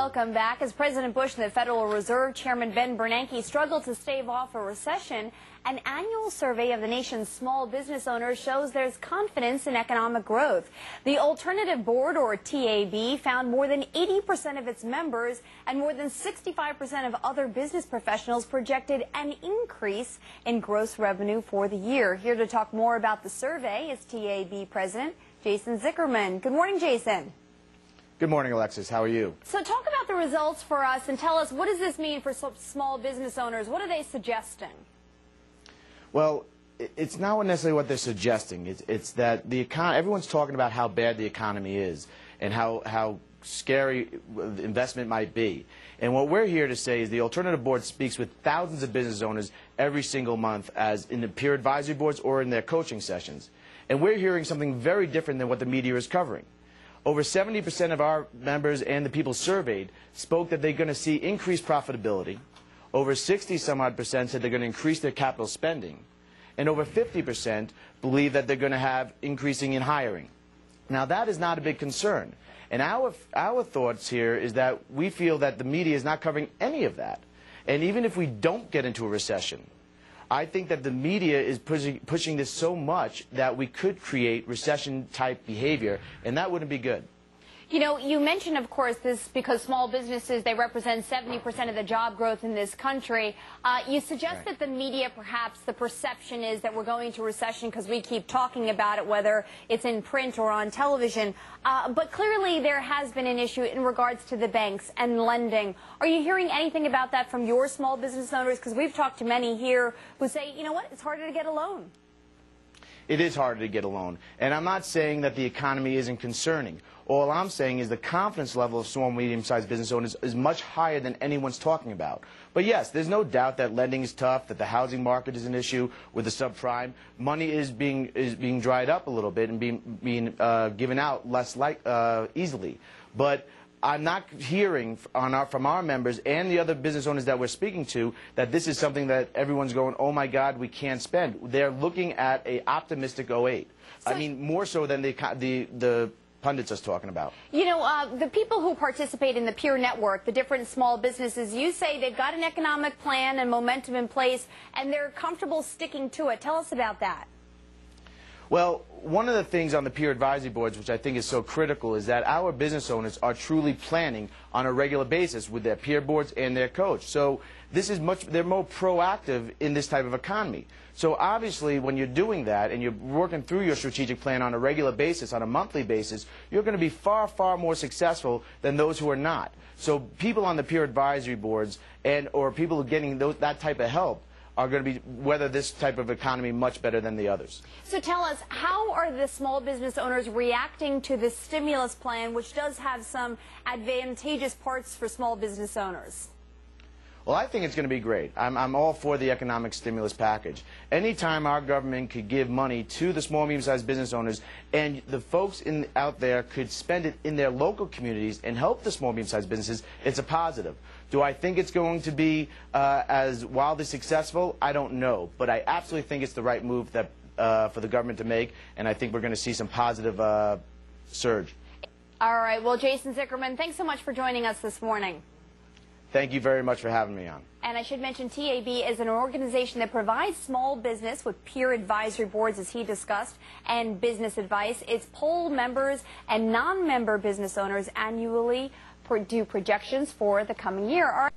Welcome back. As President Bush and the Federal Reserve Chairman Ben Bernanke struggle to stave off a recession, an annual survey of the nation's small business owners shows there's confidence in economic growth. The Alternative Board, or TAB, found more than 80% of its members and more than 65% of other business professionals projected an increase in gross revenue for the year. Here to talk more about the survey is TAB President Jason Zickerman. Good morning, Jason. Good morning, Alexis. How are you? So talk about the results for us and tell us, what does this mean for small business owners? What are they suggesting? Well, it's not necessarily what they're suggesting. It's that everyone's talking about how bad the economy is and how scary the investment might be. And what we're here to say is the Alternative Board speaks with thousands of business owners every single month, as in the peer advisory boards or in their coaching sessions. And we're hearing something very different than what the media is covering. Over 70% of our members and the people surveyed spoke that they're going to see increased profitability. Over 60-some-odd% said they're going to increase their capital spending. And over 50% believe that they're going to have increasing in hiring. Now, that is not a big concern. And our thoughts here is that we feel that the media is not covering any of that. And even if we don't get into a recession, I think that the media is pushing this so much that we could create recession-type behavior, and that wouldn't be good. You know, you mentioned, of course, this because small businesses, they represent 70% of the job growth in this country. You suggest Right. that the media, perhaps the perception is that we're going to recession because we keep talking about it, whether it's in print or on television. But clearly there has been an issue in regards to the banks and lending. Are you hearing anything about that from your small business owners? Because we've talked to many here who say, you know what, it's harder to get a loan. It is harder to get a loan. And I'm not saying that the economy isn't concerning. All I'm saying is the confidence level of small and medium-sized business owners is much higher than anyone's talking about. But yes, there's no doubt that lending is tough, that the housing market is an issue with the subprime. Money is being dried up a little bit and being given out less easily. But I'm not hearing from our members and the other business owners that we're speaking to that this is something that everyone's going, oh my God, we can't spend. They're looking at an optimistic 08. I mean, more so than the pundits are talking about. You know, the people who participate in the peer network, the different small businesses, you say they've got an economic plan and momentum in place and they're comfortable sticking to it. Tell us about that. Well, one of the things on the peer advisory boards, which I think is so critical, is that our business owners are truly planning on a regular basis with their peer boards and their coach. So this is they're more proactive in this type of economy. So obviously when you're doing that and you're working through your strategic plan on a regular basis, on a monthly basis, you're going to be far, far more successful than those who are not. So people on the peer advisory boards or people who are getting that type of help are going to weather this type of economy much better than the others. So tell us, how are the small business owners reacting to the stimulus plan, which does have some advantageous parts for small business owners? Well, I think it's going to be great. I'm all for the economic stimulus package. Anytime our government could give money to the small and medium-sized business owners and the folks out there could spend it in their local communities and help the small and medium-sized businesses, it's a positive. Do I think it's going to be as wildly successful? I don't know. But I absolutely think it's the right move for the government to make, and I think we're going to see some positive surge. All right. Well, Jason Zickerman, thanks so much for joining us this morning. Thank you very much for having me on. And I should mention TAB is an organization that provides small business with peer advisory boards, as he discussed, and business advice. Its poll members and non-member business owners annually do projections for the coming year.